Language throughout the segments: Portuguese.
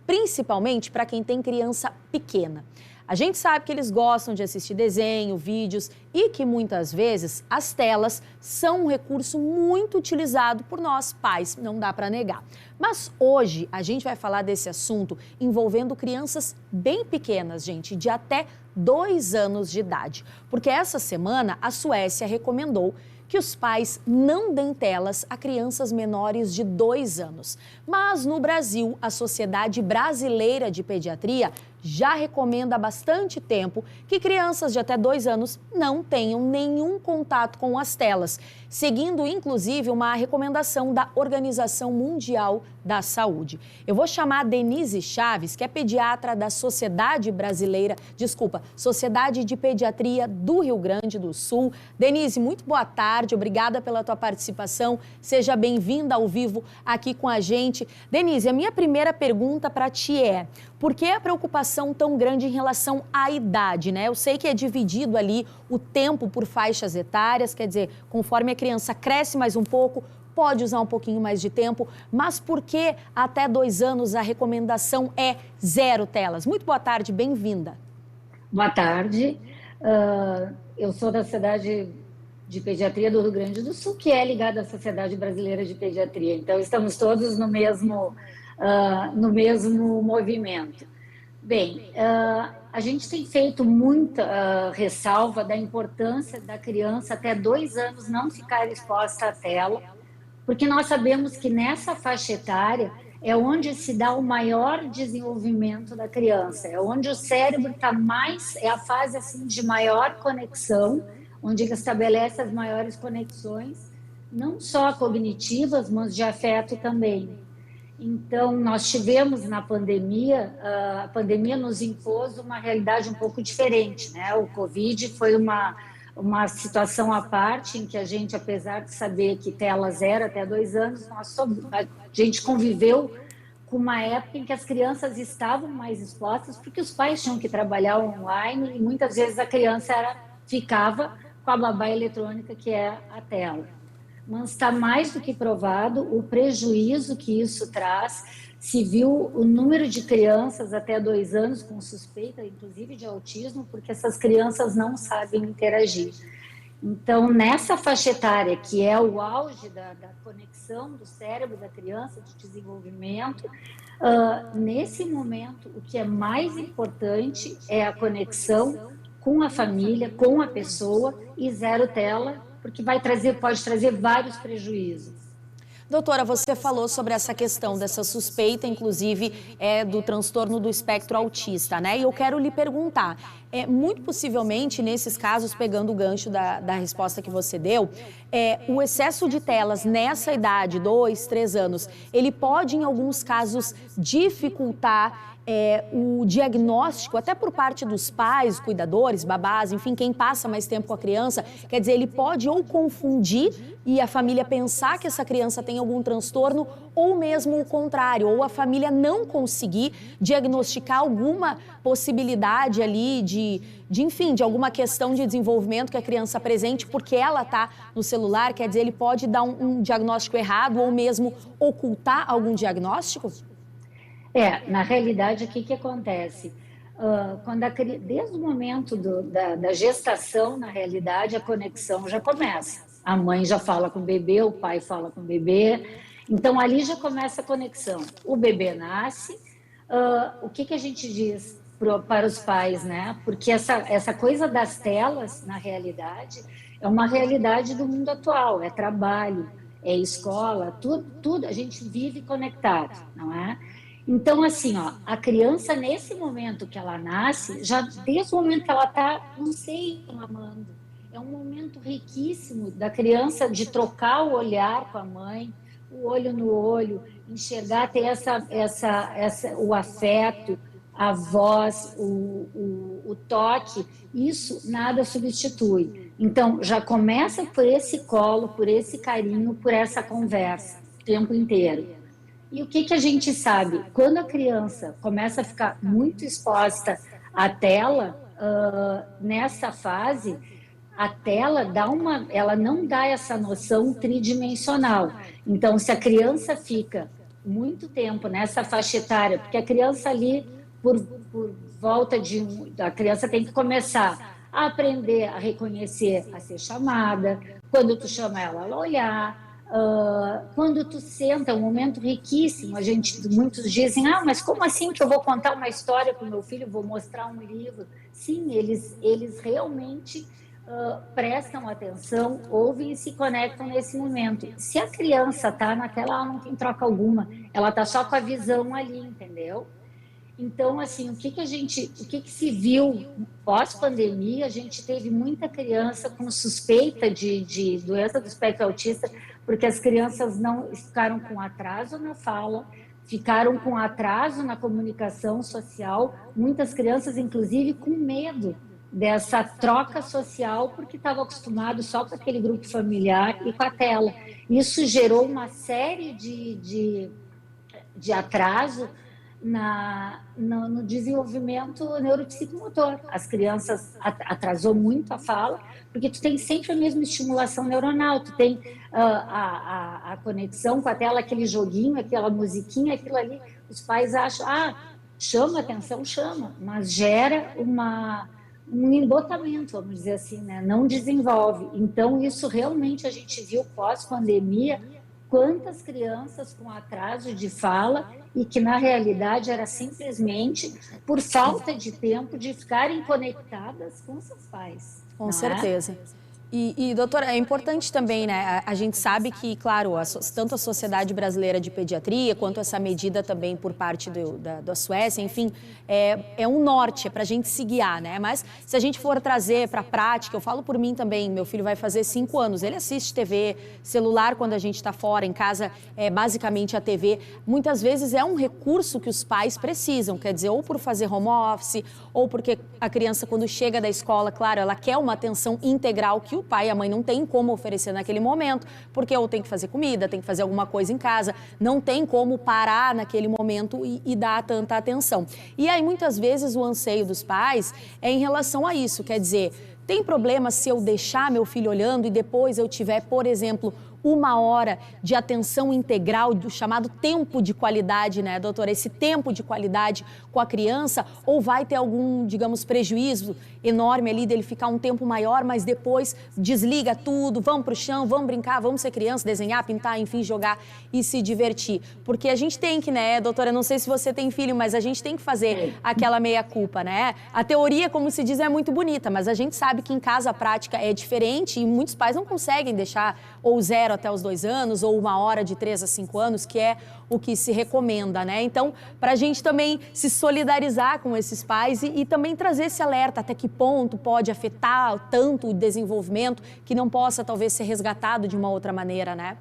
principalmente para quem tem criança pequena. A gente sabe que eles gostam de assistir desenho, vídeos e que muitas vezes as telas são um recurso muito utilizado por nós pais, não dá para negar. Mas hoje a gente vai falar desse assunto envolvendo crianças bem pequenas, gente, de até 2 anos de idade. Porque essa semana a Suécia recomendou que os pais não deem telas a crianças menores de 2 anos. Mas no Brasil, a Sociedade Brasileira de Pediatria já recomenda há bastante tempo que crianças de até 2 anos não tenham nenhum contato com as telas, seguindo inclusive uma recomendação da Organização Mundial da Saúde. Eu vou chamar a Denise Chaves, que é pediatra da Sociedade de Pediatria do Rio Grande do Sul. Denise, muito boa tarde, obrigada pela tua participação, seja bem-vinda ao vivo aqui com a gente. Denise, a minha primeira pergunta para ti é: por que a preocupação tão grande em relação à idade, né? Eu sei que é dividido ali o tempo por faixas etárias, quer dizer, conforme a criança cresce mais um pouco, pode usar um pouquinho mais de tempo, mas por que até 2 anos a recomendação é 0 telas? Muito boa tarde, bem-vinda. Boa tarde, eu sou da Sociedade de Pediatria do Rio Grande do Sul, que é ligada à Sociedade Brasileira de Pediatria, então estamos todos no mesmo movimento. Bem, a gente tem feito muita ressalva da importância da criança até 2 anos não ficar exposta à tela, porque nós sabemos que nessa faixa etária é onde se dá o maior desenvolvimento da criança, é onde o cérebro está mais, é a fase assim, de maior conexão, onde ele estabelece as maiores conexões, não só cognitivas, mas de afeto também. Então, nós tivemos na pandemia, a pandemia nos impôs uma realidade um pouco diferente, né? O Covid foi uma situação à parte em que a gente, apesar de saber que tela 0 até 2 anos, a gente conviveu com uma época em que as crianças estavam mais expostas porque os pais tinham que trabalhar online e muitas vezes a criança ficava com a babá eletrônica, que é a tela. Mas está mais do que provado o prejuízo que isso traz. Se viu o número de crianças até 2 anos com suspeita, inclusive de autismo, porque essas crianças não sabem interagir. Então, nessa faixa etária, que é o auge da conexão do cérebro da criança, de desenvolvimento, nesse momento, o que é mais importante é a conexão com a família, com a pessoa, e 0 tela, porque pode trazer vários prejuízos. Doutora, você falou sobre essa questão dessa suspeita, inclusive, do transtorno do espectro autista, né? E eu quero lhe perguntar, muito possivelmente, nesses casos, pegando o gancho da resposta que você deu, o excesso de telas nessa idade, 2, 3 anos, ele pode, em alguns casos, dificultar o diagnóstico, até por parte dos pais, cuidadores, babás, enfim, quem passa mais tempo com a criança, quer dizer, ele pode ou confundir e a família pensar que essa criança tem algum transtorno, ou mesmo o contrário, ou a família não conseguir diagnosticar alguma possibilidade ali enfim, de alguma questão de desenvolvimento que a criança apresente porque ela está no celular, quer dizer, ele pode dar um diagnóstico errado ou mesmo ocultar algum diagnóstico? Na realidade, o que acontece? Desde o momento da gestação, na realidade, a conexão já começa. A mãe já fala com o bebê, o pai fala com o bebê, então ali já começa a conexão. O bebê nasce, o que a gente diz para os pais, né? Porque essa coisa das telas, na realidade, é uma realidade do mundo atual, é trabalho, é escola, tudo a gente vive conectado, não é? Então, assim, a criança, nesse momento que ela nasce, já desde o momento que ela está no seio mamando, é um momento riquíssimo da criança de trocar o olhar com a mãe, o olho no olho, enxergar, ter o afeto, a voz, o toque, isso nada substitui. Então, já começa por esse colo, por esse carinho, por essa conversa, o tempo inteiro. E o que a gente sabe? Quando a criança começa a ficar muito exposta à tela, nessa fase, a tela ela não dá essa noção tridimensional. Então, se a criança fica muito tempo nessa faixa etária, porque a criança ali, por volta de... A criança tem que começar a aprender a reconhecer, a ser chamada, quando tu chama ela, ela olhar, quando tu senta, é um momento riquíssimo. Muitos dizem, mas como assim que eu vou contar uma história para o meu filho, vou mostrar um livro? Sim, eles realmente prestam atenção, ouvem e se conectam nesse momento. Se a criança está naquela, ela não tem troca alguma, ela está só com a visão ali, entendeu? Então, assim, o que se viu pós-pandemia? A gente teve muita criança com suspeita de doença do espectro autista, porque as crianças não ficaram com atraso na fala, ficaram com atraso na comunicação social, muitas crianças, inclusive, com medo dessa troca social, porque estava acostumado só com aquele grupo familiar e com a tela. Isso gerou uma série de atraso no desenvolvimento neuropsicomotor. As crianças atrasou muito a fala, porque tu tem sempre a mesma estimulação neuronal, tu tem a conexão com a tela, aquele joguinho, aquela musiquinha, aquilo ali, os pais acham, chama atenção, chama, mas gera um embotamento, vamos dizer assim, né? Não desenvolve. Então, isso realmente a gente viu pós-pandemia, quantas crianças com atraso de fala e que, na realidade, era simplesmente por falta de tempo de ficarem conectadas com seus pais. Com certeza. Doutora, é importante também, né? A gente sabe que, claro, tanto a Sociedade Brasileira de Pediatria, quanto essa medida também por parte da Suécia, enfim, é um norte, é para a gente se guiar, né? Mas se a gente for trazer para a prática, eu falo por mim também, meu filho vai fazer 5 anos, ele assiste TV, celular quando a gente está fora, em casa é basicamente a TV. Muitas vezes é um recurso que os pais precisam, quer dizer, ou por fazer home office, ou porque a criança, quando chega da escola, claro, ela quer uma atenção integral que o pai e a mãe não tem como oferecer naquele momento, porque ou tem que fazer comida, tem que fazer alguma coisa em casa, não tem como parar naquele momento e dar tanta atenção. E aí, muitas vezes, o anseio dos pais é em relação a isso, quer dizer, tem problema se eu deixar meu filho olhando e depois eu tiver, por exemplo, 1 hora de atenção integral, do chamado tempo de qualidade, né, doutora? Esse tempo de qualidade com a criança, ou vai ter algum, digamos, prejuízo enorme ali dele ficar um tempo maior, mas depois desliga tudo, vamos para o chão, vamos brincar, vamos ser criança, desenhar, pintar, enfim, jogar e se divertir. Porque a gente tem que, né, doutora, não sei se você tem filho, mas a gente tem que fazer aquela meia-culpa, né? A teoria, como se diz, é muito bonita, mas a gente sabe que em casa a prática é diferente e muitos pais não conseguem deixar ou 0 até os 2 anos, ou 1 hora de 3 a 5 anos, que é o que se recomenda, né? Então, para a gente também se solidarizar com esses pais e também trazer esse alerta, até que ponto pode afetar tanto o desenvolvimento que não possa, talvez, ser resgatado de uma outra maneira, né?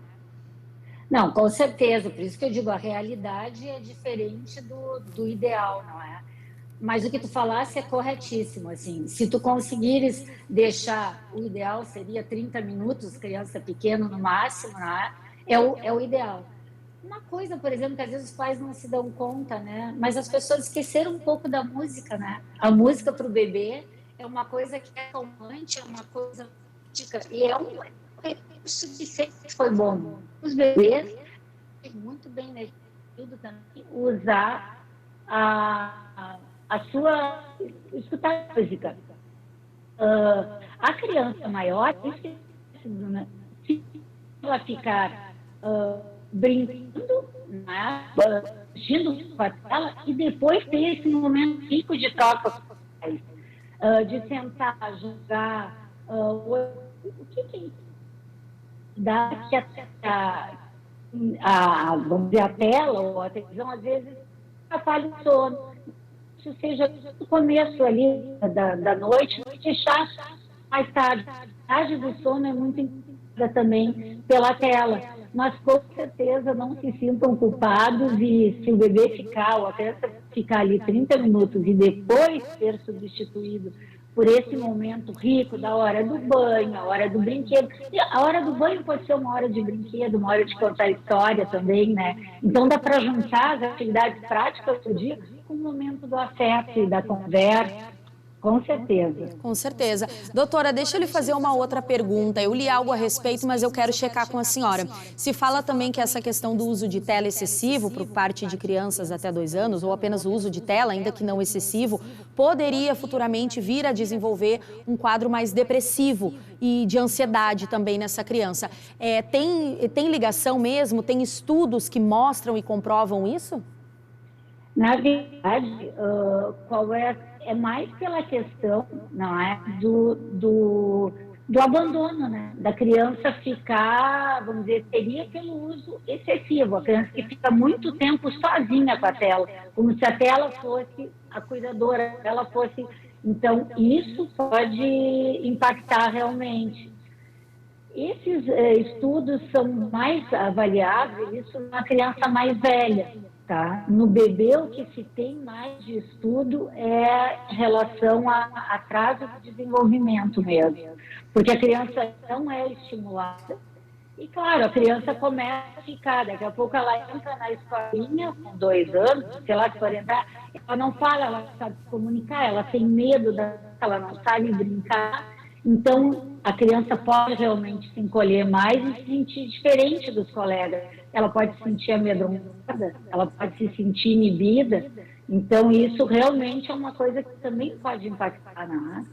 Não, com certeza, por isso que eu digo, a realidade é diferente do ideal, não é? Mas o que tu falasse é corretíssimo, assim, se tu conseguires deixar, o ideal seria 30 minutos, criança pequena no máximo, né? É o ideal. Uma coisa, por exemplo, que às vezes os pais não se dão conta, né? Mas as pessoas esqueceram um pouco da música, né? A música para o bebê é uma coisa que é calmante, é uma coisa e é um recurso que sempre foi bom. Os bebês, muito bem nesse período também, usar a sua escutar música. A criança maior, se ela ficar brincando, né, assistindo com a tela, e depois ter esse momento rico de troca com os pais, de sentar, jogar, o que é isso? Dá que vamos dizer, a tela ou a televisão, às vezes, atrapalha o sono. Isso seja no começo ali da noite, deixar mais tarde. A tarde do sono é muito importante também pela tela, mas com certeza não se sintam culpados e se o bebê ficar, ou até ficar ali 30 minutos e depois ser substituído por esse momento rico da hora do banho, a hora do brinquedo. E a hora do banho pode ser uma hora de brinquedo, uma hora de contar história também, né? Então dá para juntar as atividades práticas do dia com o momento do afeto e da conversa. Com certeza. Com certeza. Doutora, deixa eu lhe fazer uma outra pergunta. Eu li algo a respeito, mas eu quero checar com a senhora. Se fala também que essa questão do uso de tela excessivo por parte de crianças até 2 anos, ou apenas o uso de tela, ainda que não excessivo, poderia futuramente vir a desenvolver um quadro mais depressivo e de ansiedade também nessa criança. Tem ligação mesmo? Tem estudos que mostram e comprovam isso? Na verdade, é mais pela questão, não é, do abandono, né? Da criança ficar, vamos dizer, seria pelo uso excessivo. A criança que fica muito tempo sozinha com a tela, como se a tela fosse a cuidadora, ela fosse. Então, isso pode impactar realmente. Esses estudos são mais avaliáveis, isso na criança mais velha. Tá? No bebê, o que se tem mais de estudo é em relação a atraso de desenvolvimento mesmo, porque a criança não é estimulada e, claro, a criança começa a ficar, daqui a pouco ela entra na escolinha com 2 anos, sei lá, 40, ela não fala, ela sabe se comunicar, ela tem medo, ela não sabe brincar, então a criança pode realmente se encolher mais e se sentir diferente dos colegas. Ela pode se sentir amedrontada, ela pode se sentir inibida. Então, isso realmente é uma coisa que também pode impactar, né?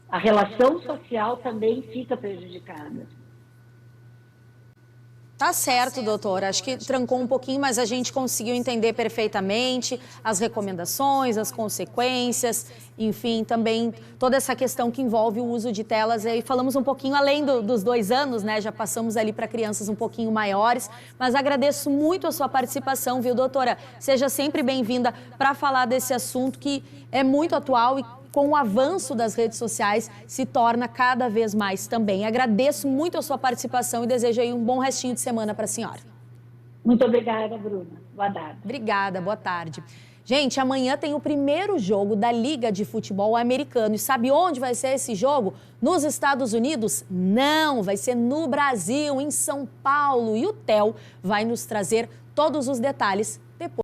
A relação social também fica prejudicada. Tá certo, doutora. Acho que trancou um pouquinho, mas a gente conseguiu entender perfeitamente as recomendações, as consequências, enfim, também toda essa questão que envolve o uso de telas. E falamos um pouquinho além dos 2 anos, né? Já passamos ali para crianças um pouquinho maiores, mas agradeço muito a sua participação, viu, doutora? Seja sempre bem-vinda para falar desse assunto que é muito atual e com o avanço das redes sociais, se torna cada vez mais também. Agradeço muito a sua participação e desejo aí um bom restinho de semana para a senhora. Muito obrigada, Bruna. Boa tarde. Obrigada, boa tarde. Gente, amanhã tem o primeiro jogo da Liga de Futebol Americano. E sabe onde vai ser esse jogo? Nos Estados Unidos? Não, vai ser no Brasil, em São Paulo. E o Theo vai nos trazer todos os detalhes